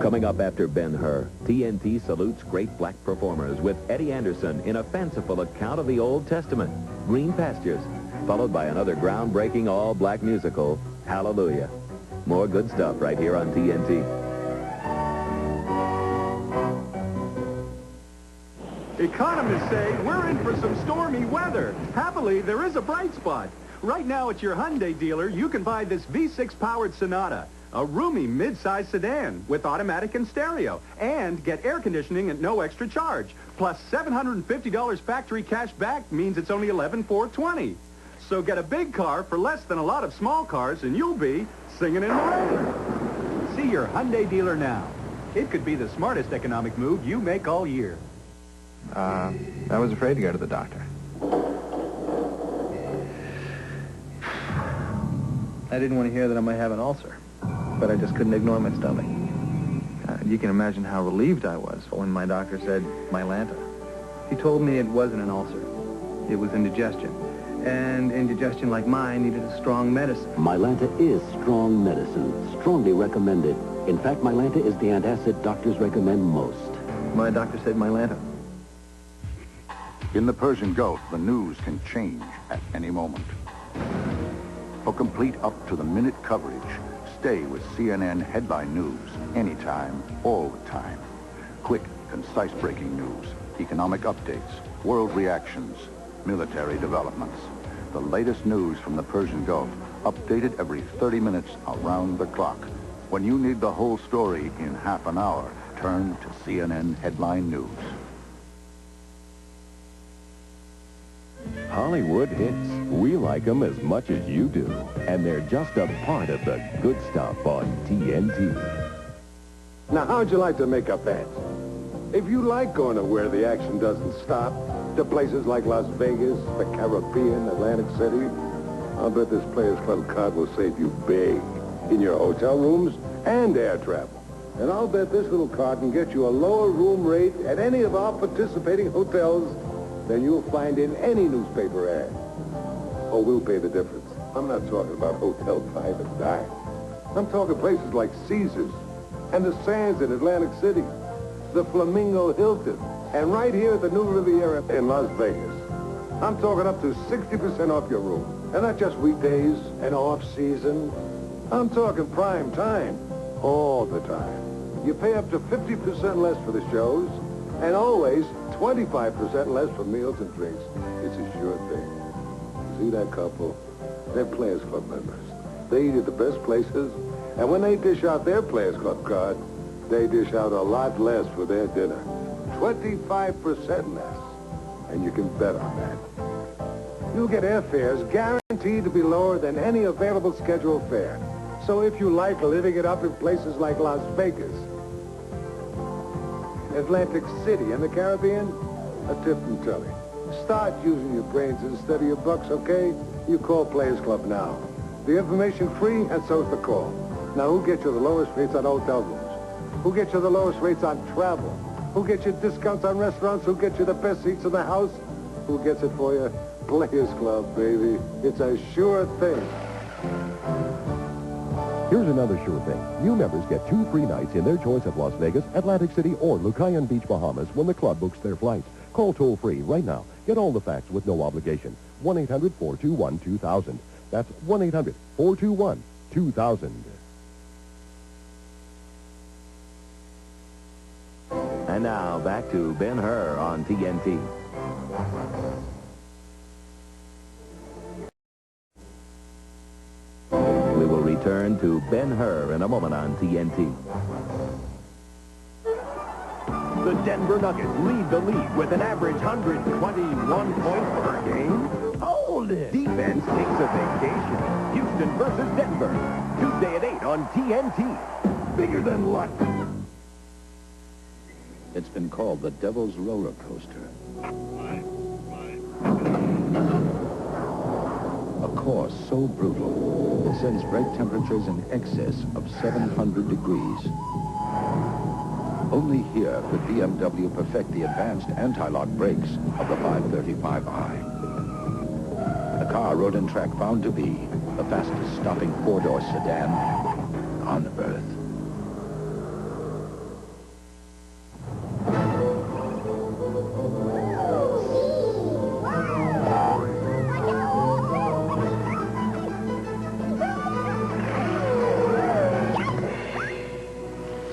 Coming up after Ben Hur, TNT salutes great black performers with Eddie Anderson in a fanciful account of the Old Testament, Green Pastures, followed by another groundbreaking all-black musical, Hallelujah. More good stuff right here on TNT. Economists say we're in for some stormy weather. Happily, there is a bright spot. Right now at your Hyundai dealer, you can buy this V6-powered Sonata, a roomy mid-size sedan with automatic and stereo, and get air conditioning at no extra charge. Plus $750 factory cash back means it's only $11,420. So get a big car for less than a lot of small cars, and you'll be singing in the rain. See your Hyundai dealer now. It could be the smartest economic move you make all year. I was afraid to go to the doctor. I didn't want to hear that I might have an ulcer, but I just couldn't ignore my stomach. You can imagine how relieved I was when my doctor said Mylanta. He told me it wasn't an ulcer. It was indigestion. And indigestion like mine needed a strong medicine. Mylanta is strong medicine, strongly recommended. In fact, Mylanta is the antacid doctors recommend most. My doctor said Mylanta. In the Persian Gulf, the news can change at any moment. For complete up-to-the-minute coverage, stay with CNN Headline News anytime, all the time. Quick, concise breaking news, economic updates, world reactions, military developments. The latest news from the Persian Gulf, updated every 30 minutes around the clock. When you need the whole story in half an hour, turn to CNN Headline News. Hollywood hits. We like them as much as you do. And they're just a part of the good stuff on TNT. Now, how'd you like to make up that? If you like going to where the action doesn't stop, to places like Las Vegas, the Caribbean, Atlantic City, I'll bet this Players Club card will save you big in your hotel rooms and air travel. And I'll bet this little card can get you a lower room rate at any of our participating hotels than you'll find in any newspaper ad. Oh, we'll pay the difference. I'm not talking about Hotel Private Dive. I'm talking places like Caesars and the Sands in Atlantic City, the Flamingo Hilton, and right here at the New Riviera in Las Vegas. I'm talking up to 60% off your room. And not just weekdays and off-season. I'm talking prime time, all the time. You pay up to 50% less for the shows, and always 25% less for meals and drinks. It's a sure thing. See that couple? They're Players Club members. They eat at the best places, and when they dish out their Players Club card, they dish out a lot less for their dinner. 25% less. And you can bet on that. You'll get airfares guaranteed to be lower than any available scheduled fare. So if you like living it up in places like Las Vegas, Atlantic City, and the Caribbean, a tip from Telly. Start using your brains instead of your bucks, okay? You call Players Club now. The information free, and so's the call. Now, who gets you the lowest rates on hotel rooms? Who gets you the lowest rates on travel? Who gets you discounts on restaurants? Who gets you the best seats in the house? Who gets it for you? Players Club, baby. It's a sure thing. Here's another sure thing. New members get 2 free nights in their choice of Las Vegas, Atlantic City, or Lucayan Beach, Bahamas when the club books their flights. Call toll-free right now. Get all the facts with no obligation. 1-800-421-2000. That's 1-800-421-2000. And now, back to Ben Hur on TNT. We will return to Ben Hur in a moment on TNT. The Denver Nuggets lead the league with an average 121 points per game. Hold it! Defense takes a vacation. Houston versus Denver. Tuesday at 8 on TNT. Bigger than luck. It's been called the Devil's Roller Coaster. A course so brutal, it sends brake temperatures in excess of 700 degrees. Only here could BMW perfect the advanced anti-lock brakes of the 535i. The car Road and Track found to be the fastest-stopping 4-door sedan on Earth. The Denver Nuggets lead the league with an average 121 points per game. Hold it! Defense takes a vacation. Houston versus Denver. Tuesday at 8 on TNT. A course so brutal, it sends brake temperatures in excess of 700 degrees. Only here could BMW perfect the advanced anti-lock brakes of the 535i. The car Road and Track found to be the fastest-stopping 4-door sedan on Earth.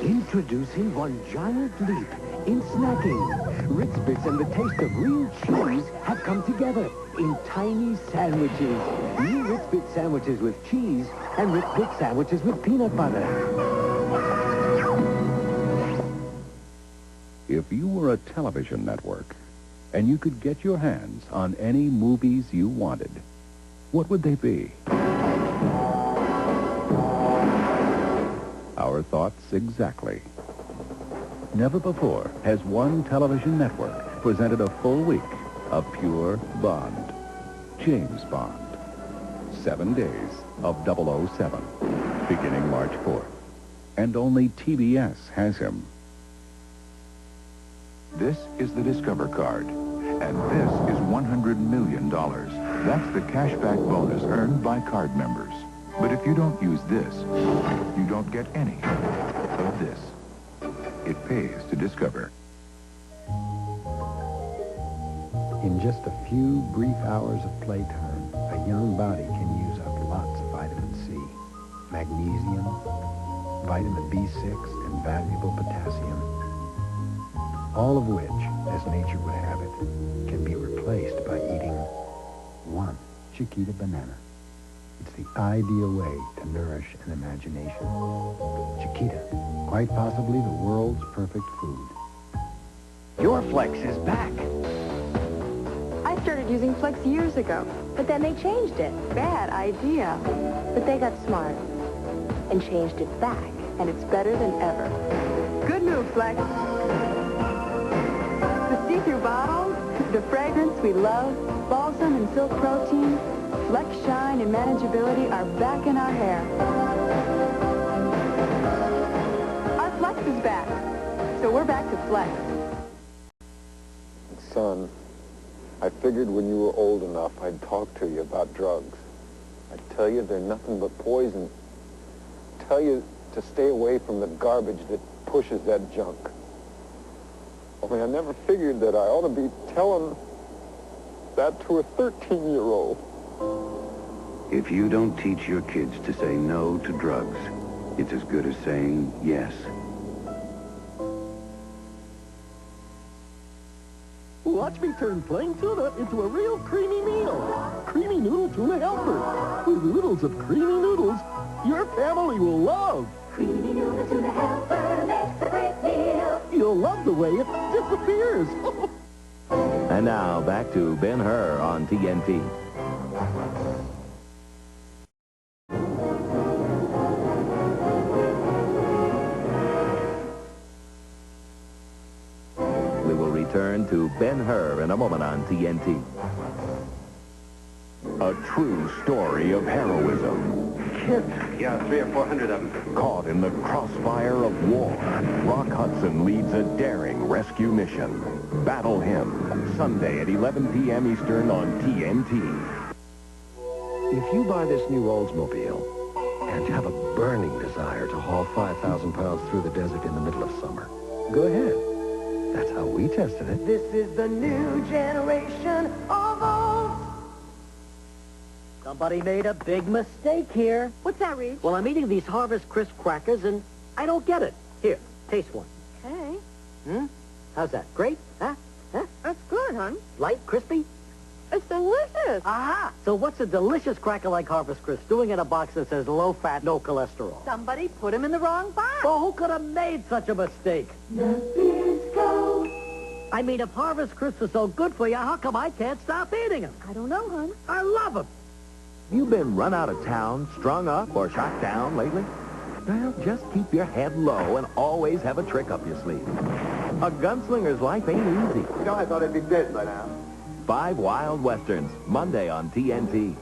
Introducing one giant leap in snacking. Ritz Bits and the taste of real cheese have come together in tiny sandwiches. New Ritz Bits sandwiches with cheese and Ritz Bits sandwiches with peanut butter. If you were a television network and you could get your hands on any movies you wanted, what would they be? Our thoughts exactly. Never before has one television network presented a full week of pure Bond. James Bond. 7 days of 007, beginning March 4th. And only TBS has him. This is the Discover Card, and this is $100 million. That's the cashback bonus earned by card members. But if you don't use this, you don't get any of this. It pays to Discover. In just a few brief hours of playtime, a young body can use up lots of vitamin C, magnesium, vitamin B6, and valuable potassium. All of which, as nature would have it, can be replaced by eating one Chiquita banana. It's the ideal way to nourish an imagination. Chiquita, quite possibly the world's perfect food. Your Flex is back. I started using Flex years ago, but then they changed it. Bad idea. But they got smart and changed it back, and it's better than ever. Good move, Flex. The see-through bottles, the fragrance we love, balsam and silk protein, Flex shine and manageability are back in our hair. Our Flex is back, so we're back to Flex. Son, I figured when you were old enough, I'd talk to you about drugs. I'd tell you they're nothing but poison. Tell you to stay away from the garbage that pushes that junk. Only I never figured that I ought to be telling that to a 13-year-old. If you don't teach your kids to say no to drugs, it's as good as saying yes. Watch me turn plain tuna into a real creamy meal. Creamy Noodle Tuna Helper. With oodles of creamy noodles your family will love. Creamy Noodle Tuna Helper makes a great meal. You'll love the way it disappears. And now, back to Ben Hur on TNT. We will return to Ben Hur in a moment on TNT. A true story of heroism. Kids? Yeah, 300 or 400 of them. Caught in the crossfire of war, Rock Hudson leads a daring rescue mission. Battle him, Sunday at 11 p.m. Eastern on TNT. If you buy this new Oldsmobile and have a burning desire to haul 5,000 pounds through the desert in the middle of summer, go ahead. That's how we tested it. This is the new generation of Olds. Somebody made a big mistake here. What's that, Reach? Well, I'm eating these Harvest Crisp crackers, and I don't get it. Here, taste one. Okay. How's that? Great? Huh? That's good, hon. Light, crispy? It's delicious. Aha! So what's a delicious cracker like Harvest Crisp doing in a box that says low fat, no cholesterol? Somebody put him in the wrong box. Well, who could have made such a mistake? Nabisco. I mean, if Harvest Crisp is so good for you, how come I can't stop eating them? I don't know, hon. I love them. You been run out of town, strung up, or shot down lately? Well, just keep your head low and always have a trick up your sleeve. A gunslinger's life ain't easy. You know, I thought I'd be dead by now. 5 Wild Westerns, Monday on TNT.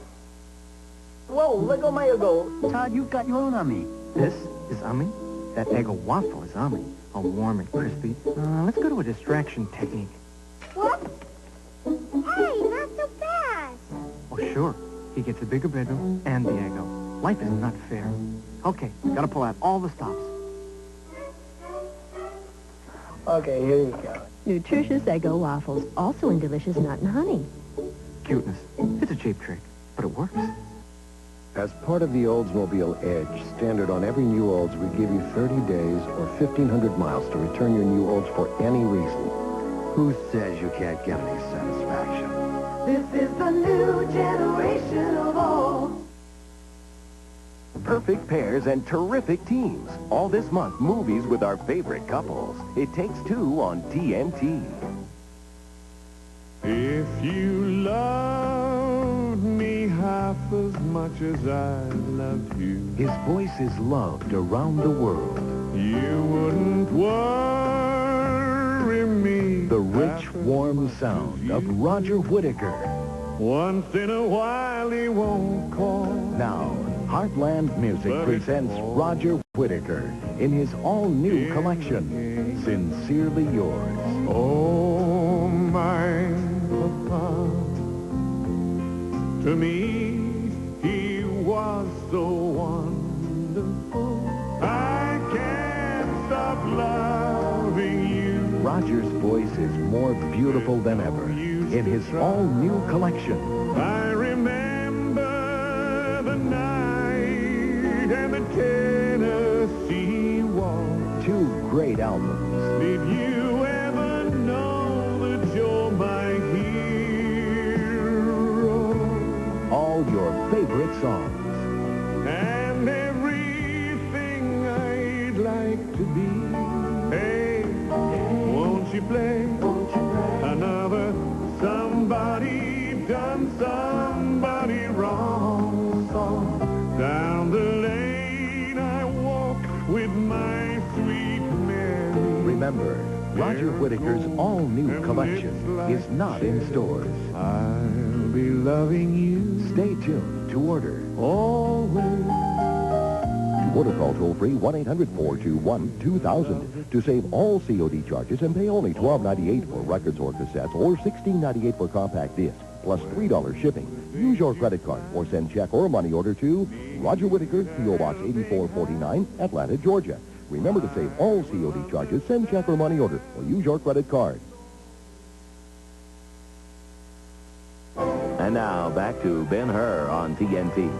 Whoa, let go my ego. Todd, you've got your own on me. This is ummy. That Eggo Waffle is ummy. All warm and crispy. Let's go to a distraction technique. What? Hey, not so fast. Oh, sure. He gets a bigger bedroom and the Eggo. Life is not fair. Okay, gotta pull out all the stops. Okay, here you go. Nutritious Eggo Waffles, also in delicious nut and honey. Cuteness. It's a cheap trick, but it works. As part of the Oldsmobile Edge, standard on every new Olds, we give you 30 days or 1,500 miles to return your new Olds for any reason. Who says you can't get any satisfaction? This is the new generation of all. Perfect pairs and terrific teams. All this month, movies with our favorite couples. It Takes Two on TNT. If you loved me half as much as I loved you, His voice is loved around the world. you wouldn't worry me. The rich, warm sound of Roger Whittaker. Once in a while he won't call. Now, Heartland Music presents Roger Whittaker in his all-new collection, Sincerely Yours. Oh, my papa, to me he was so wonderful. I can't stop loving you. Roger's voice is more beautiful than ever in his all-new collection. I remember the night and the Tennessee waltz. Two great albums. Did you ever know that you're my hero? All your favorite songs. And everything I'd like to be. Hey, won't you play another somebody done somebody wrong song? Down the lane I walk with my sweet Mary. Remember, Roger Whittaker's all-new collection is not in stores. I'll be loving you. Stay tuned to order. Always. To order, call toll-free 1-800-421-2000 to save all COD charges and pay only $12.98 for records or cassettes or $16.98 for compact discs, plus $3 shipping. Use your credit card or send check or money order to Roger Whittaker, P.O. Box 8449, Atlanta, Georgia. Remember to save all COD charges, send check or money order, or use your credit card. And now, back to Ben Hur on TNT.